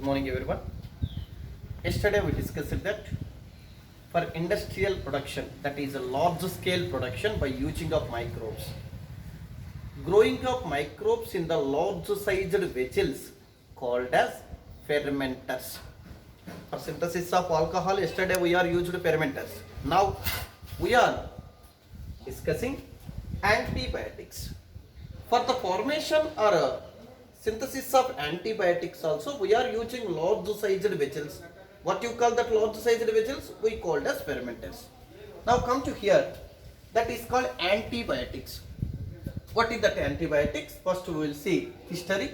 Good morning, everyone. Yesterday we discussed that for industrial production, that is a large scale production by using of microbes, growing of microbes in the large sized vessels called as fermenters. For synthesis of alcohol, yesterday we are used fermenters. Now we are discussing antibiotics. For the formation or synthesis of antibiotics also, we are using large sized vessels. What you call that large sized vessels? We called as fermenters. Now come to here, that is called antibiotics. What is that antibiotics? First we will see history.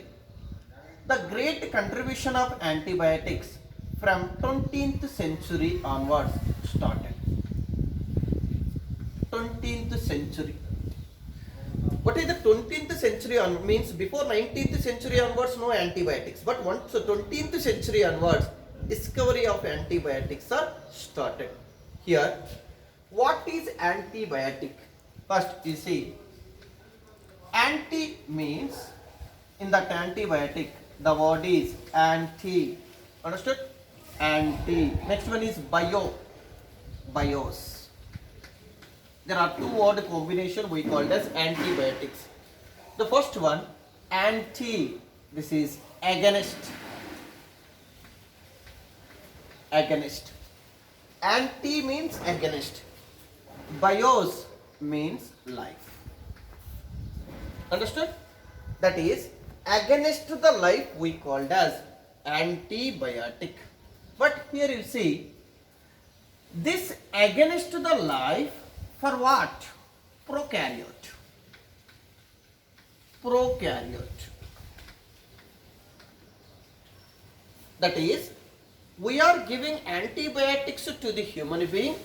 The great contribution of antibiotics from 20th century onwards started. 20th century. What is the 20th century on means before 19th century onwards no antibiotics, but once 20th century onwards discovery of antibiotics are started. Here, what is antibiotic? First you see, anti means in that antibiotic the word is anti. Understood? Anti. Next one is bios. There are two word combination we called as antibiotics. The first one, anti, this is against. Against. Anti means against. Bios means life. Understood? That is, against the life we called as antibiotic. But here you see, this against the life for what? Prokaryote. Prokaryote. That is, we are giving antibiotics to the human being.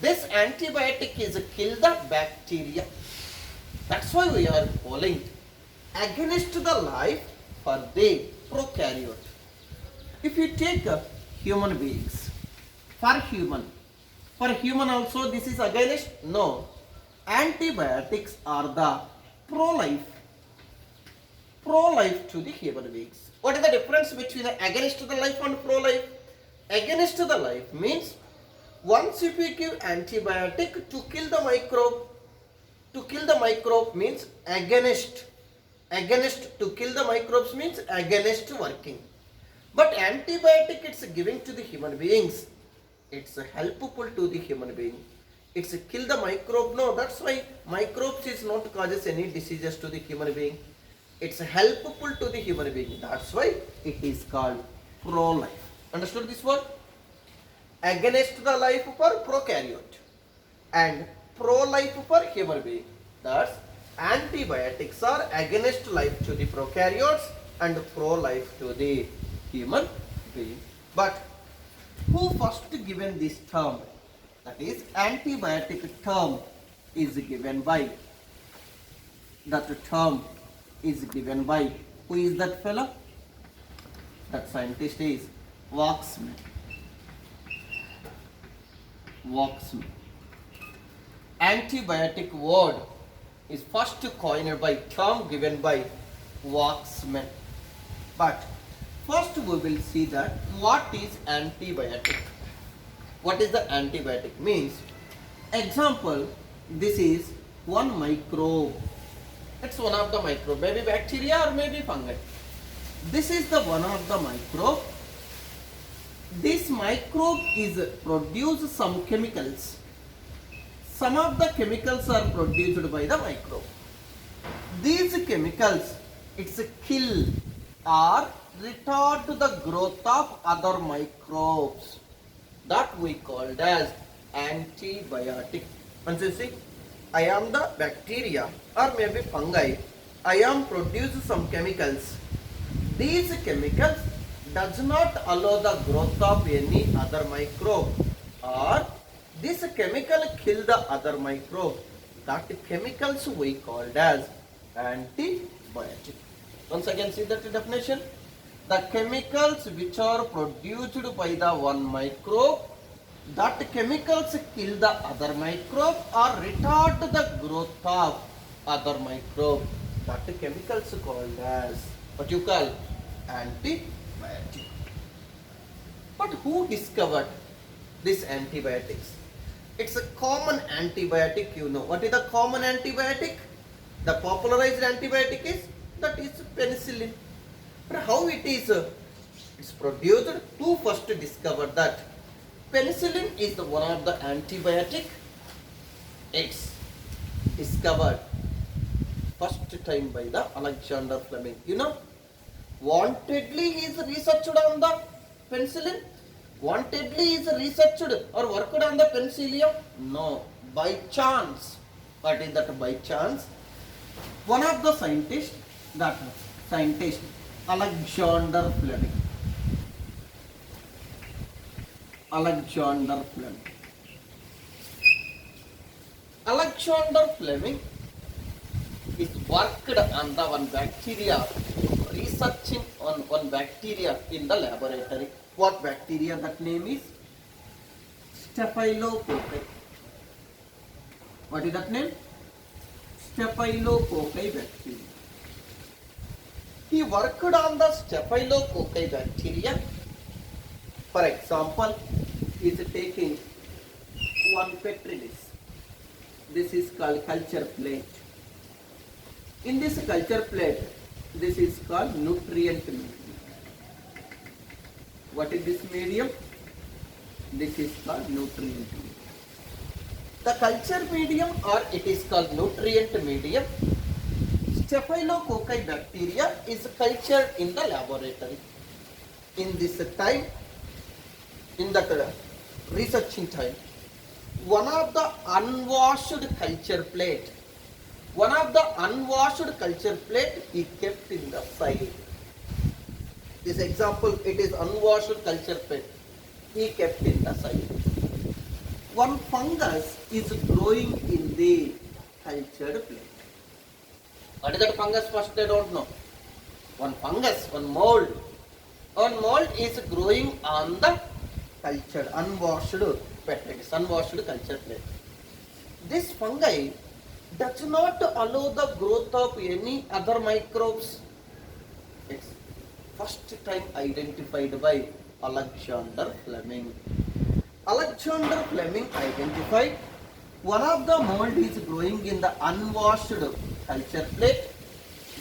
This antibiotic is kill the bacteria. That's why we are calling against the life for the prokaryote. If you take human beings, for human also this is against? No. Antibiotics are the pro-life to the human beings. What is the difference between against the life and pro-life? Against the life means once if you give antibiotic to kill the microbe means against to kill the microbes means against working. But antibiotic it's giving to the human beings. It's helpful to the human being. It's kill the microbe. No, that's why microbes is not causes any diseases to the human being. It's helpful to the human being. That's why it is called pro-life. Understood this word? Against the life for prokaryote and pro-life for human being. That's antibiotics are against life to the prokaryotes and pro-life to the human being. But who first given this term? That is, antibiotic term is given by. That term is given by. Who is that fellow? That scientist is Waxman. Waxman. Antibiotic word is first coined by term given by Waxman. But first we will see that what is antibiotic. What is the antibiotic means? Example, this is one microbe. It's one of the microbe, maybe bacteria or maybe fungi. This is the one of the microbe. This microbe is produce some chemicals. Some of the chemicals are produced by the microbe. These chemicals, it's kill or retard the growth of other microbes. That we called as antibiotic. Once you see, I am the bacteria or maybe fungi. I am produce some chemicals. These chemicals does not allow the growth of any other microbe, or this chemical kill the other microbe. That chemicals we called as antibiotic. Once again see that definition. The chemicals which are produced by the one microbe, that chemicals kill the other microbe or retard the growth of other microbe. That chemicals called as what you call antibiotic. But who discovered these antibiotics? It's a common antibiotic, you know. What is the common antibiotic? The popularized antibiotic is, that is penicillin. But how it is it's produced? Who first discovered that? Penicillin is the one of the antibiotic. It's discovered first time by the Alexander Fleming. You know, wantedly he is researched on the penicillin. Wantedly is researched or worked on the penicillium? No, by chance. What is that by chance? One of the scientists, that scientist Alexander Fleming. Alexander Fleming. Alexander Fleming is worked on the one bacteria, researching on one bacteria in the laboratory. What bacteria? That name is Staphylococci. What is that name? Staphylococci bacteria. He worked on the Staphylococci bacteria. For example, he is taking one petri dish. This is called culture plate. In this culture plate, this is called nutrient medium. What is this medium? This is called nutrient medium. The culture medium, or it is called nutrient medium, Staphylococci bacteria is cultured in the laboratory. In this time, in that researching time, one of the unwashed culture plate he kept in the side. This example, it is unwashed culture plate. He kept in the side. One fungus is growing in the cultured plate. What is that fungus? First, they don't know. One fungus, one mold. One mold is growing on the cultured, unwashed petri dish, unwashed culture plate. This fungi does not allow the growth of any other microbes. It's first time identified by Alexander Fleming. Alexander Fleming identified one of the mold is growing in the unwashed culture plate.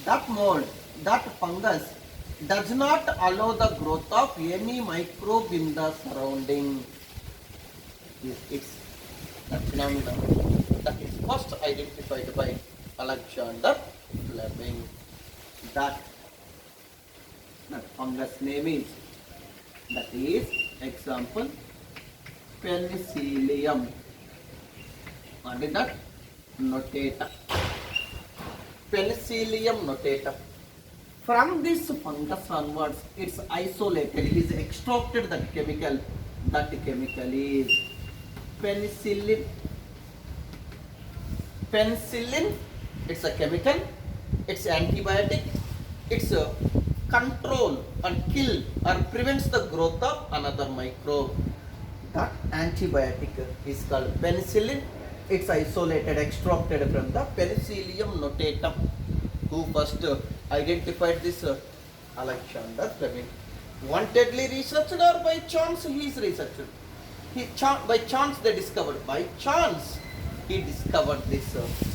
That mold, that fungus does not allow the growth of any microbe in the surrounding. It's the phenomenon that is first identified by Alexander Fleming. That fungus name is, that is example, Penicillium. What is that? Notata. Penicillium notata. From this fungus onwards, it's isolated, it is extracted that chemical. That chemical is penicillin. Penicillin, it's a chemical, it's antibiotic, it's a control and kill or prevents the growth of another microbe. That antibiotic is called penicillin. It's isolated, extracted from the Penicillium notatum. Who first identified this? Alexander Fleming. Wantedly researched or by chance he is researched? By chance they discovered. By chance he discovered this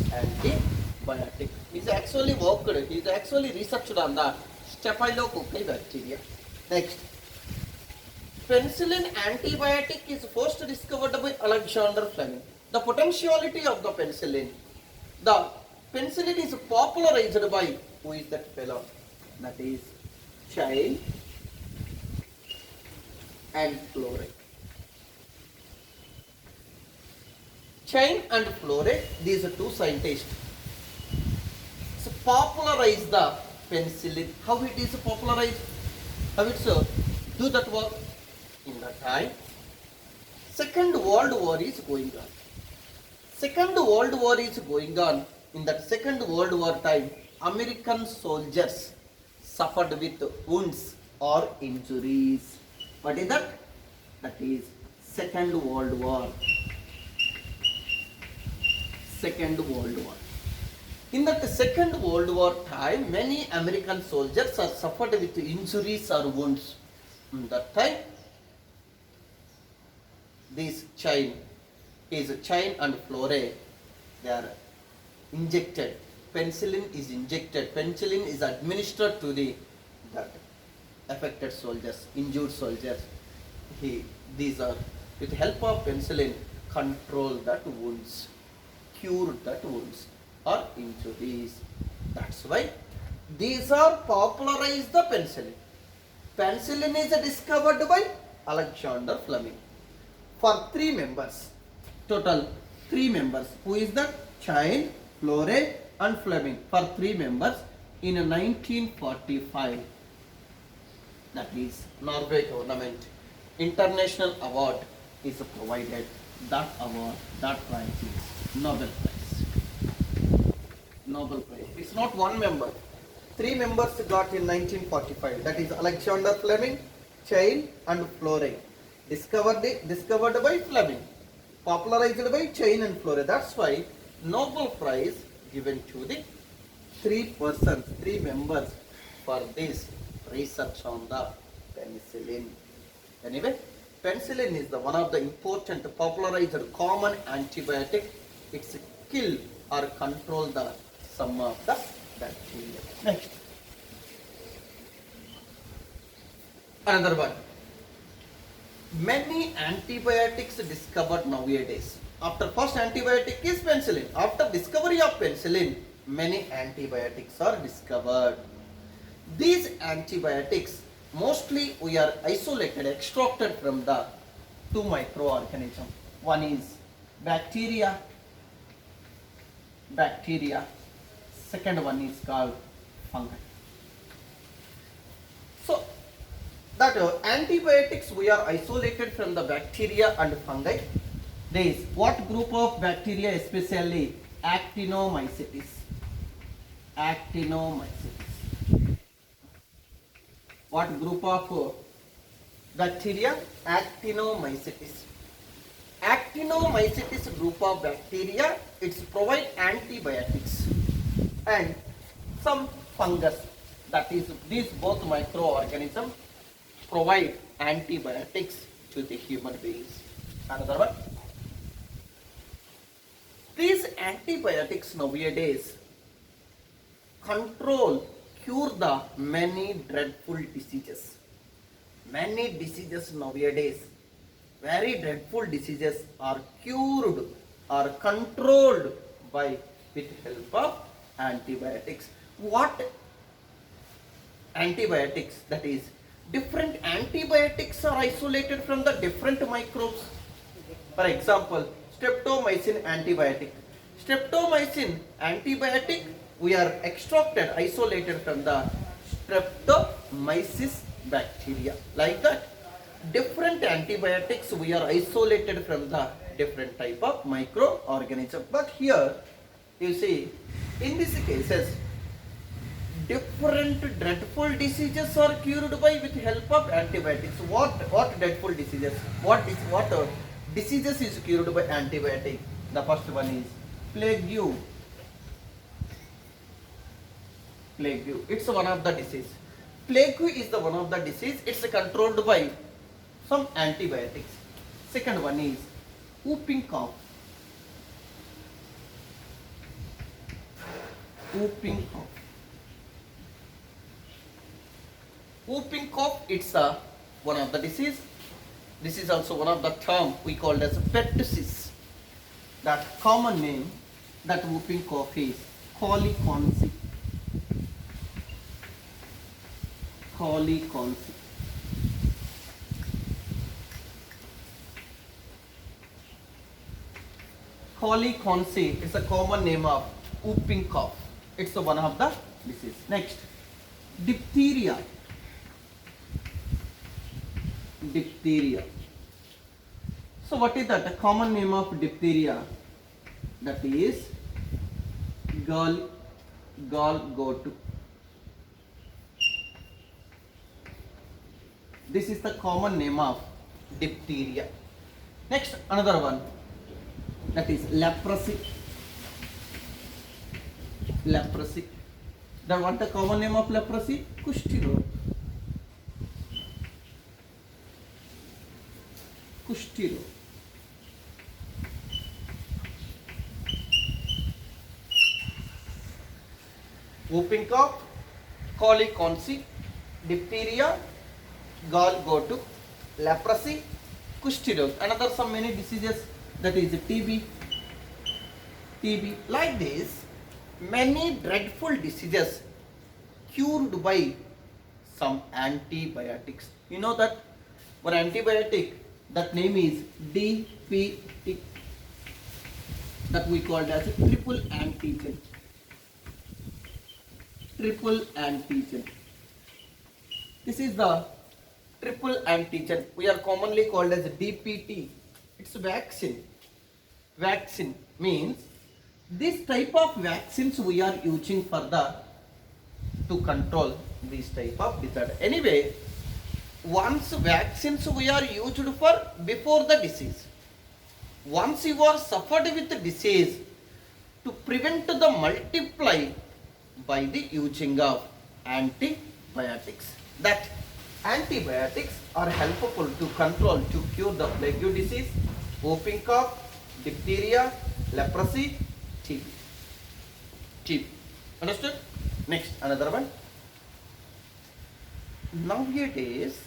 antibiotic. He's actually worked, he's actually researched on the Staphylococci bacteria. Next, penicillin antibiotic is first discovered by Alexander Fleming. The potentiality of the penicillin. The penicillin is popularized by, who is that fellow? That is Chain and Florey. Chain and Florey, these are two scientists. So popularize the penicillin. How it is popularized? How it's do that work? In the time, Second World War is going on. Second World War is going on. In that Second World War time, American soldiers suffered with wounds or injuries. What is that? That is Second World War. Second World War. In that Second World War time, many American soldiers are suffered with injuries or wounds. In that time, this chain is a chain and fluoride. They are injected. Penicillin is injected. Penicillin is administered to the that affected soldiers, injured soldiers. These are with help of penicillin control that wounds, cure that wounds or injuries. That's why these are popularized the penicillin. Penicillin is discovered by Alexander Fleming. For 3 members, total 3 members. Who is that? Chain, Flore and Fleming. For 3 members in 1945. That is Norway government international award is provided. That award, that prize is Nobel Prize. Nobel Prize. It's not 1 member. 3 members got in 1945. That is Alexander Fleming, Chain and Flore. Discovered by Fleming. Popularized by Chain and Flore. That's why Nobel Prize given to the 3 persons, 3 members for this research on the penicillin. Anyway, penicillin is the one of the important popularized common antibiotic. It's kill or control the some of the bacteria. Next, another one. Many antibiotics discovered nowadays. After first antibiotic is penicillin. After discovery of penicillin, many antibiotics are discovered. These antibiotics mostly we are isolated, extracted from the 2 microorganisms. One is bacteria. Second one is called fungi. So that antibiotics we are isolated from the bacteria and fungi. There is what group of bacteria, especially Actinomycetes. What group of bacteria? Actinomycetes. Actinomycetes group of bacteria, it's provide antibiotics. And some fungus, that is these both microorganisms provide antibiotics to the human beings. Another one. These antibiotics nowadays cure the many dreadful diseases. Many diseases nowadays, very dreadful diseases are cured or controlled by with help of antibiotics. What antibiotics? That is, different antibiotics are isolated from the different microbes. For example, streptomycin antibiotic. Streptomycin antibiotic we are extracted, isolated from the Streptomyces bacteria. Like that, different antibiotics we are isolated from the different type of microorganism. But here you see, in these cases, different dreadful diseases are cured by with help of antibiotics. What dreadful diseases? What diseases is cured by antibiotic? The first one is plague. It's one of the disease. Plague is the one of the disease. It's controlled by some antibiotics. Second one is whooping cough. Whooping cough, it's one of the disease. This is also one of the term we called as pertussis. That common name, that whooping cough is Colli-Consi. Colli-Consi is a common name of whooping cough. It's one of the disease. Next, diphtheria. So what is that? The common name of diphtheria, that is gall-goat. This is the common name of diphtheria. Next, another one, that is leprosy. Then what the common name of leprosy? Kushti roga. whooping cough, coliconcy, diphtheria, gall go to leprosy, kushti. Another some many diseases, that is TB. Like this, many dreadful diseases cured by some antibiotics. You know that one antibiotic, that name is DPT, that we called as a triple antigen. Triple antigen. This is the triple antigen. We are commonly called as DPT. It's a vaccine. Vaccine means this type of vaccines we are using for the to control this type of disorder. Anyway, once vaccines we are used for before the disease. Once you are suffered with the disease, to prevent the multiply by the using of antibiotics. That antibiotics are helpful to control, to cure the plague disease, whooping cough, diphtheria, leprosy, TB. TB. Understood? Next, another one. Nowadays,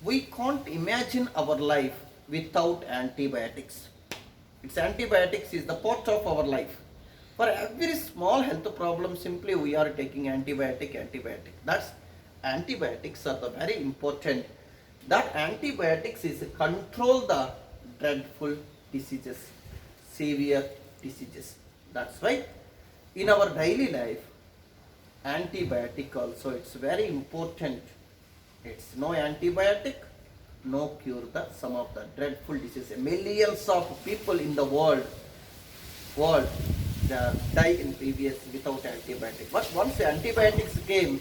we can't imagine our life without antibiotics. Its antibiotics is the part of our life. For every small health problem, simply we are taking antibiotic. That's antibiotics are the very important. That antibiotics is control the dreadful diseases, severe diseases. That's why in our daily life, antibiotic also it's very important. It's no antibiotic, no cure the some of the dreadful diseases. Millions of people in the world they die in previous without antibiotic. But once antibiotics came,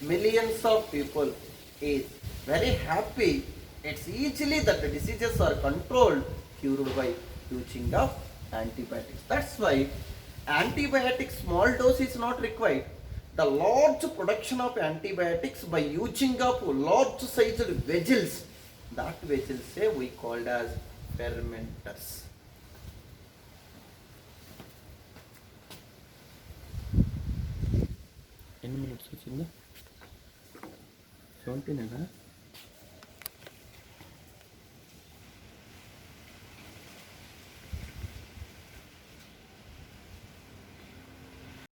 millions of people is very happy. It's easily that the diseases are controlled, cured by using of antibiotics. That's why antibiotic small dose is not required. The large production of antibiotics by using of large sized vessels, that vessels say we called as fermenters. ఎన్ని minutes వచ్చింది 17 కదా